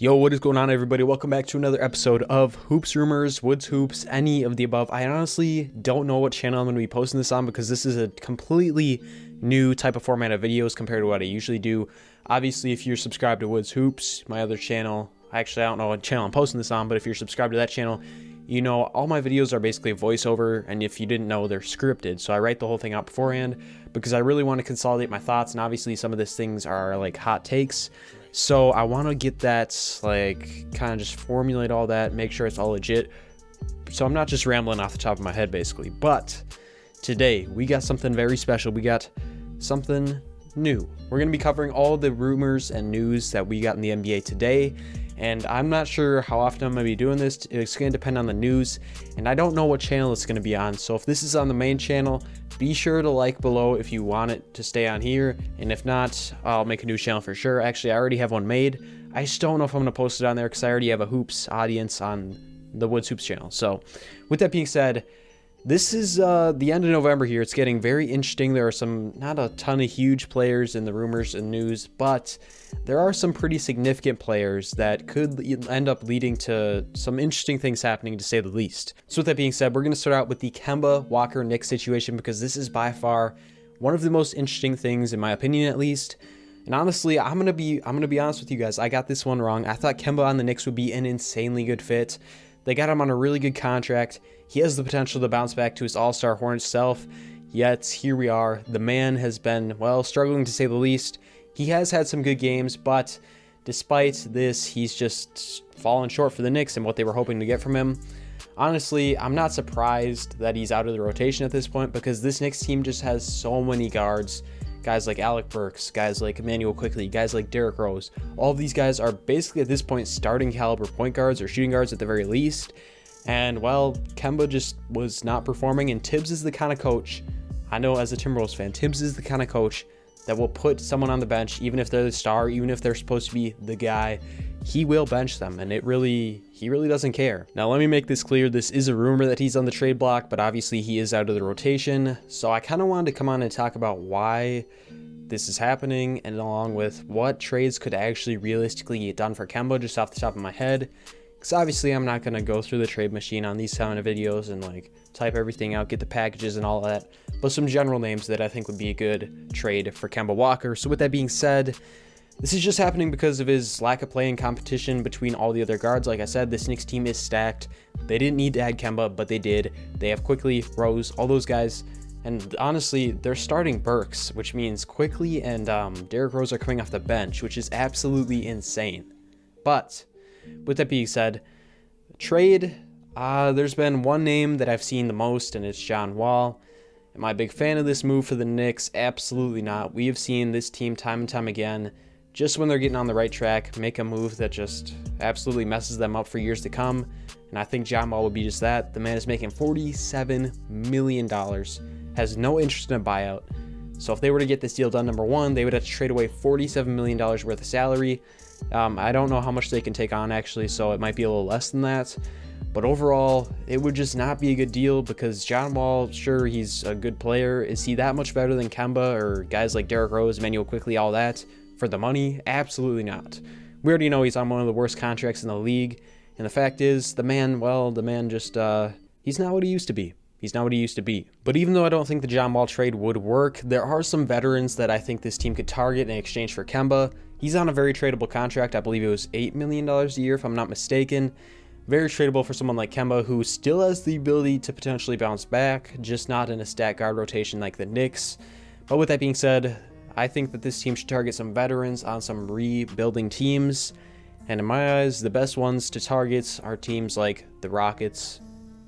Yo, what is going on, everybody? Welcome back to another episode of Hoops Rumors, Woods Hoops, any of the above. I honestly don't know what channel I'm going to be posting this on because this is a completely new type of format of videos compared to what I usually do. Obviously, if you're subscribed to Woods Hoops, my other channel, I don't know what channel I'm posting this on, but if you're subscribed to that channel, you know all my videos are basically voiceover, and if you didn't know, they're scripted. So I write the whole thing out beforehand because I really want to consolidate my thoughts, and obviously some of these things are like hot takes. So I want to get that, like, kind of just formulate all that, make sure it's all legit. So I'm not just rambling off the top of my head, basically. But today we got something very special. We got something new. We're going to be covering all the rumors and news that we got in the NBA today. And I'm not sure how often I'm going to be doing this. It's going to depend on the news. And I don't know what channel it's going to be on. So if this is on the main channel, be sure to like below if you want it to stay on here. And if not, I'll make a new channel for sure. Actually, I already have one made. I just don't know if I'm going to post it on there because I already have a Hoops audience on the Woods Hoops channel. So with that being said, this is the end of November here. It's getting very interesting. There are not a ton of huge players in the rumors and news, but there are some pretty significant players that could end up leading to some interesting things happening, to say the least. So with that being said, we're going to start out with the Kemba Walker Knicks situation because this is by far one of the most interesting things, in my opinion, at least. And honestly, I'm gonna be honest with you guys. I got this one wrong. I thought Kemba on the Knicks would be an insanely good fit. They got him on a really good contract. He has the potential to bounce back to his all-star Hornets self. Yet here we are. The man has been, well, struggling to say the least. He has had some good games, but despite this, he's just fallen short for the Knicks and what they were hoping to get from him. Honestly, I'm not surprised that he's out of the rotation at this point because this Knicks team just has so many guards. Guys like Alec Burks, guys like Emmanuel Quickley, guys like Derrick Rose. All of these guys are basically at this point starting caliber point guards or shooting guards at the very least. And, well, Kemba just was not performing, and Tibbs is the kind of coach, I know as a Timberwolves fan, Tibbs is the kind of coach that will put someone on the bench, even if they're the star, even if they're supposed to be the guy. He will bench them, and he really doesn't care. Now, let me make this clear. This is a rumor that he's on the trade block, but obviously he is out of the rotation. So I kind of wanted to come on and talk about why this is happening, and along with what trades could actually realistically get done for Kemba just off the top of my head. Because obviously I'm not going to go through the trade machine on these kind of videos and like type everything out, get the packages and all that, but some general names that I think would be a good trade for Kemba Walker. So with that being said, this is just happening because of his lack of play and competition between all the other guards. Like I said, this Knicks team is stacked. They didn't need to add Kemba, but they did. They have Quickley, Rose, all those guys. And honestly, they're starting Burks, which means Quickley and Derrick Rose are coming off the bench, which is absolutely insane. But with that being said, trade, there's been one name that I've seen the most, and it's John Wall. Am I a big fan of this move for the Knicks? Absolutely not. We have seen this team time and time again, just when they're getting on the right track, make a move that just absolutely messes them up for years to come. And I think John Wall would be just that. The man is making $47 million, has no interest in a buyout. So if they were to get this deal done, number one, they would have to trade away $47 million worth of salary. I don't know how much they can take on, actually, so it might be a little less than that. But overall, it would just not be a good deal because John Wall, sure, he's a good player. Is he that much better than Kemba or guys like Derrick Rose, Emmanuel Quickley, all that? For the money? Absolutely not. We already know he's on one of the worst contracts in the league. And the fact is, the man just, he's not what he used to be. He's not what he used to be. But even though I don't think the John Wall trade would work, there are some veterans that I think this team could target in exchange for Kemba. He's on a very tradable contract. I believe it was $8 million a year, if I'm not mistaken. Very tradable for someone like Kemba, who still has the ability to potentially bounce back, just not in a stat guard rotation like the Knicks. But with that being said, I think that this team should target some veterans on some rebuilding teams. And in my eyes, the best ones to target are teams like the Rockets,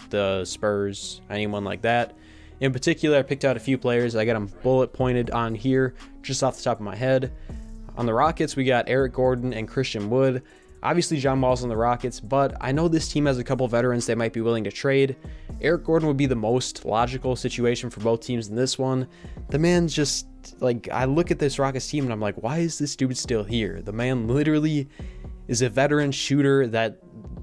the Spurs, anyone like that. In particular, I picked out a few players. I got them bullet pointed on here just off the top of my head. On the Rockets, we got Eric Gordon and Christian Wood. Obviously, John Wall's on the Rockets, but I know this team has a couple veterans they might be willing to trade. Eric Gordon would be the most logical situation for both teams in this one. The man's just, like, I look at this Rockets team and I'm like, why is this dude still here? The man literally is a veteran shooter that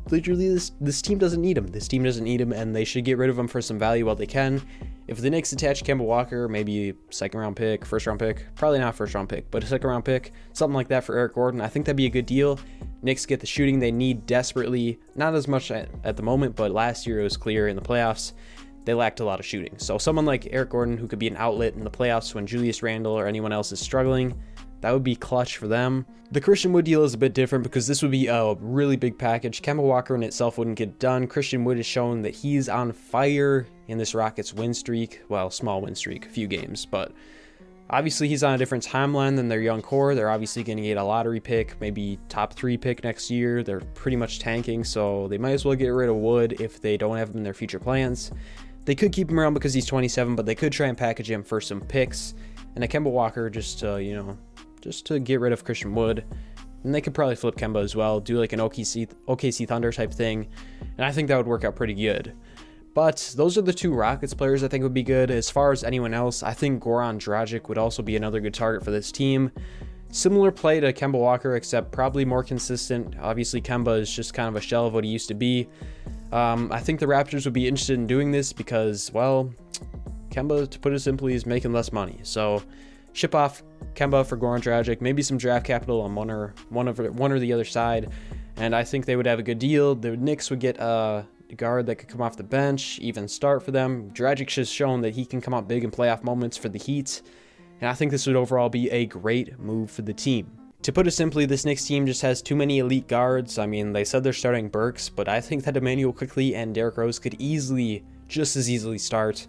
literally this team doesn't need him. This team doesn't need him, and they should get rid of him for some value while they can. If the Knicks attach Kemba Walker, maybe second round pick, first round pick, probably not first round pick, but a second round pick, something like that for Eric Gordon, I think that'd be a good deal. Knicks get the shooting they need desperately, not as much at the moment, but last year it was clear in the playoffs they lacked a lot of shooting. So someone like Eric Gordon, who could be an outlet in the playoffs when Julius Randle or anyone else is struggling, that would be clutch for them. The Christian Wood deal is a bit different because this would be a really big package. Kemba Walker in itself wouldn't get done. Christian Wood has shown that he's on fire in this Rockets win streak. Well, small win streak, a few games, but obviously he's on a different timeline than their young core. They're obviously going to get a lottery pick, maybe top 3 pick next year. They're pretty much tanking, so they might as well get rid of Wood if they don't have him in their future plans. They could keep him around because he's 27, but they could try and package him for some picks. And a Kemba Walker just to get rid of Christian Wood. And they could probably flip Kemba as well, do like an OKC Thunder type thing. And I think that would work out pretty good. But those are the 2 Rockets players I think would be good. As far as anyone else, I think Goran Dragic would also be another good target for this team. Similar play to Kemba Walker, except probably more consistent. Obviously, Kemba is just kind of a shell of what he used to be. I think the Raptors would be interested in doing this because, well, Kemba, to put it simply, is making less money. So ship off Kemba for Goran Dragic, maybe some draft capital on one or the other side, and I think they would have a good deal. The Knicks would get a guard that could come off the bench, even start for them. Dragic has shown that he can come out big in playoff moments for the Heat, and I think this would overall be a great move for the team. To put it simply, this Knicks team just has too many elite guards. I mean, they said they're starting Burks, but I think that Emmanuel Quickley and Derrick Rose could just as easily start.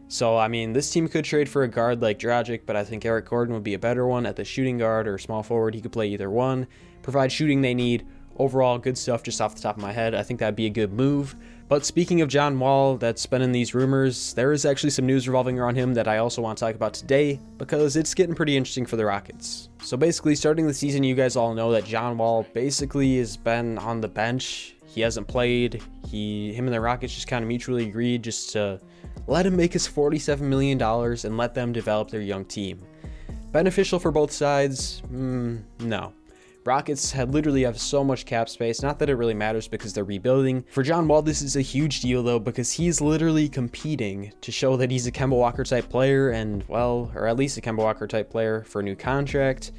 So, I mean, this team could trade for a guard like Dragic, but I think Eric Gordon would be a better one at the shooting guard or small forward. He could play either one, provide shooting they need. Overall, good stuff just off the top of my head. I think that'd be a good move. But speaking of John Wall that's been in these rumors, there is actually some news revolving around him that I also want to talk about today because it's getting pretty interesting for the Rockets. So basically, starting the season, you guys all know that John Wall basically has been on the bench. He hasn't played. Him and the Rockets just kind of mutually agreed just to let him make his $47 million and let them develop their young team. Beneficial for both sides? No. Rockets literally have so much cap space, not that it really matters because they're rebuilding. For John Wall, this is a huge deal though because he's literally competing to show that he's a Kemba Walker type player and, well, or at least a Kemba Walker type player for a new contract.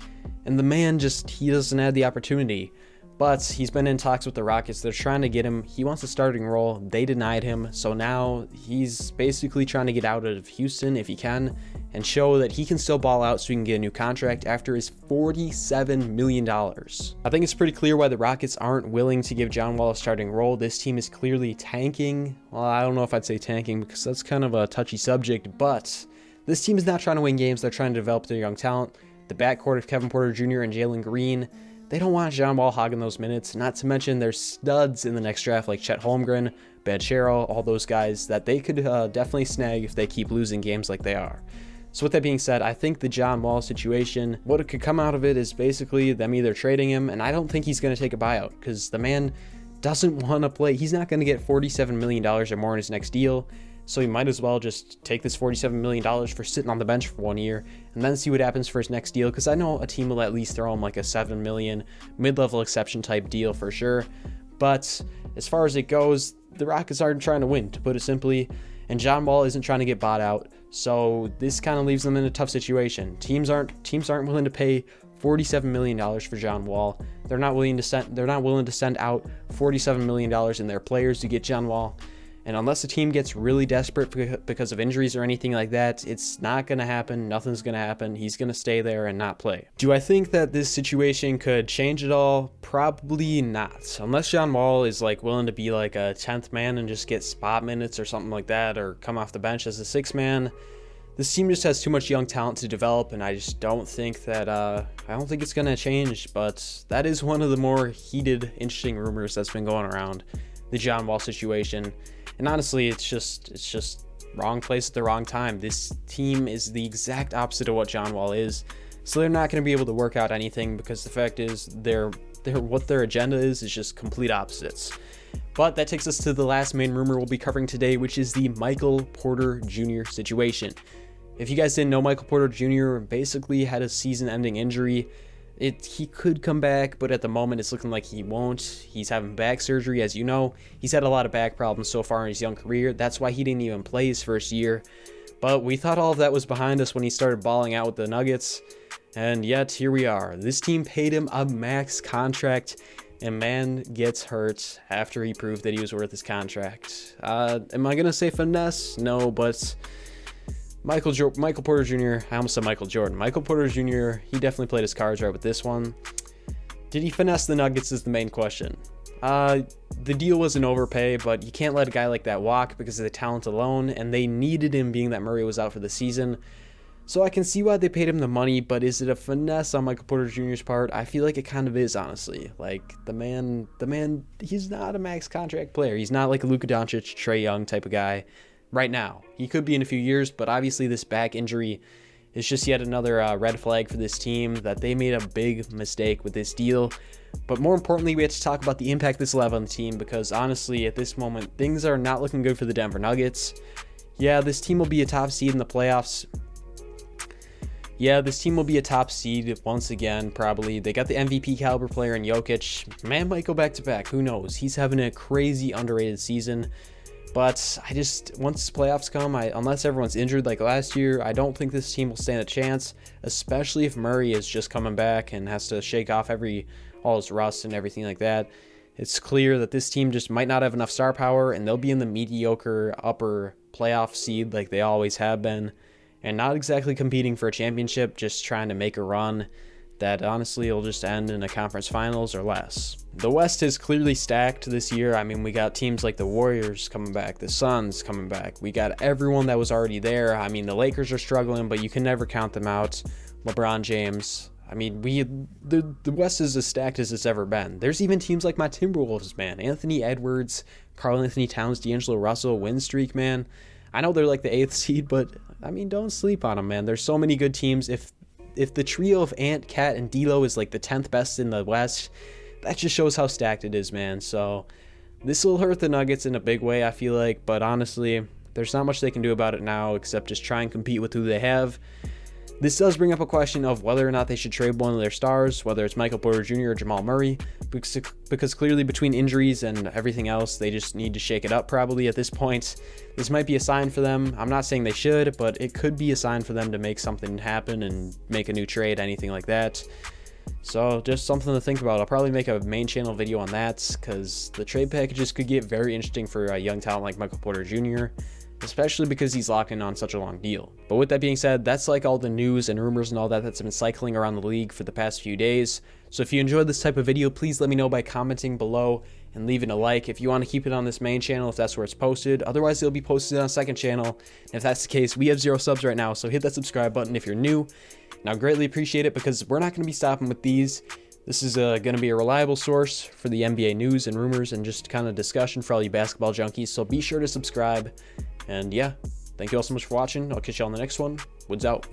And the man he doesn't have the opportunity. But he's been in talks with the Rockets. They're trying to get him. He wants a starting role. They denied him. So now he's basically trying to get out of Houston if he can and show that he can still ball out so he can get a new contract after his $47 million. I think it's pretty clear why the Rockets aren't willing to give John Wall a starting role. This team is clearly tanking. Well, I don't know if I'd say tanking because that's kind of a touchy subject, but this team is not trying to win games. They're trying to develop their young talent. The backcourt of Kevin Porter Jr. and Jalen Green, they don't want John Wall hogging those minutes, not to mention there's studs in the next draft like Chet Holmgren, Banchero, all those guys that they could definitely snag if they keep losing games like they are. So with that being said, I think the John Wall situation, what could come out of it is basically them either trading him, and I don't think he's going to take a buyout because the man doesn't want to play. He's not going to get $47 million or more in his next deal. So he might as well just take this $47 million for sitting on the bench for 1 year and then see what happens for his next deal. Because I know a team will at least throw him like a $7 million mid-level exception type deal for sure. But as far as it goes, the Rockets aren't trying to win, to put it simply. And John Wall isn't trying to get bought out. So this kind of leaves them in a tough situation. Teams aren't willing to pay $47 million for John Wall. They're not willing to send out $47 million in their players to get John Wall. And unless the team gets really desperate because of injuries or anything like that, it's not going to happen. Nothing's going to happen. He's going to stay there and not play. Do I think that this situation could change it all? Probably not. Unless John Wall is willing to be like a 10th man and just get spot minutes or something like that, or come off the bench as a 6th man. This team just has too much young talent to develop, and I just don't think that I don't think it's going to change. But that is one of the more heated, interesting rumors that's been going around, the John Wall situation. And honestly, it's just wrong place at the wrong time. This team is the exact opposite of what John Wall is. So they're not going to be able to work out anything because the fact is what their agenda is just complete opposites. But that takes us to the last main rumor we'll be covering today, which is the Michael Porter Jr. situation. If you guys didn't know, Michael Porter Jr. basically had a season-ending injury. He could come back, but at the moment it's looking like he won't. He's having back surgery, as you know. He's had a lot of back problems so far in his young career. That's why he didn't even play his first year. But we thought all of that was behind us when he started balling out with the Nuggets. And yet, here we are. This team paid him a max contract, and man gets hurt after he proved that he was worth his contract. Am I going to say finesse? No, but Michael Porter Jr., I almost said Michael Jordan. Michael Porter Jr., he definitely played his cards right with this one. Did he finesse the Nuggets is the main question. The deal was an overpay, but you can't let a guy like that walk because of the talent alone, and they needed him being that Murray was out for the season. So I can see why they paid him the money, but is it a finesse on Michael Porter Jr.'s part? I feel like it kind of is, honestly. Like, the man, he's not a max contract player. He's not like a Luka Doncic, Trae Young type of guy right now. He could be in a few years, but obviously this back injury is just yet another red flag for this team that they made a big mistake with this deal. But more importantly, we have to talk about the impact this will have on the team, because honestly, at this moment, things are not looking good for the Denver Nuggets. Yeah, this team will be a top seed in the playoffs. Yeah, this team will be a top seed once again, probably. They got the MVP caliber player in Jokic. Man might go back-to-back. Who knows? He's having a crazy underrated season. But once playoffs come, unless everyone's injured like last year, I don't think this team will stand a chance, especially if Murray is just coming back and has to shake off all his rust and everything like that. It's clear that this team just might not have enough star power, and they'll be in the mediocre upper playoff seed like they always have been, and not exactly competing for a championship, just trying to make a run that honestly will just end in a conference finals or less. The West is clearly stacked this year. I mean, we got teams like the Warriors coming back, the Suns coming back. We got everyone that was already there. I mean, the Lakers are struggling, but you can never count them out. LeBron James. I mean, the West is as stacked as it's ever been. There's even teams like my Timberwolves, man. Anthony Edwards, Karl Anthony Towns, D'Angelo Russell, win streak, man. I know they're like the 8th seed, but I mean, don't sleep on them, man. There's so many good teams. If the trio of Ant, Cat, and D'Lo is like the 10th best in the West, that just shows how stacked it is, man. So this will hurt the Nuggets in a big way, I feel like. But honestly, there's not much they can do about it now except just try and compete with who they have. This does bring up a question of whether or not they should trade one of their stars, whether it's Michael Porter Jr. or Jamal Murray, because clearly between injuries and everything else, they just need to shake it up probably at this point. This might be a sign for them. I'm not saying they should, but it could be a sign for them to make something happen and make a new trade, anything like that. So just something to think about. I'll probably make a main channel video on that, because the trade packages could get very interesting for a young talent like Michael Porter Jr., especially because he's locked in on such a long deal. But with that being said, that's like all the news and rumors and all that that's been cycling around the league for the past few days. So if you enjoyed this type of video, please let me know by commenting below and leaving a like. If you want to keep it on this main channel, if that's where it's posted. Otherwise, it'll be posted on a second channel. And if that's the case, we have 0 subs right now, so hit that subscribe button if you're new. And I'll greatly appreciate it, because we're not going to be stopping with these. This is going to be a reliable source for the NBA news and rumors and just kind of discussion for all you basketball junkies. So be sure to subscribe. And yeah, thank you all so much for watching. I'll catch you on the next one. Woods out.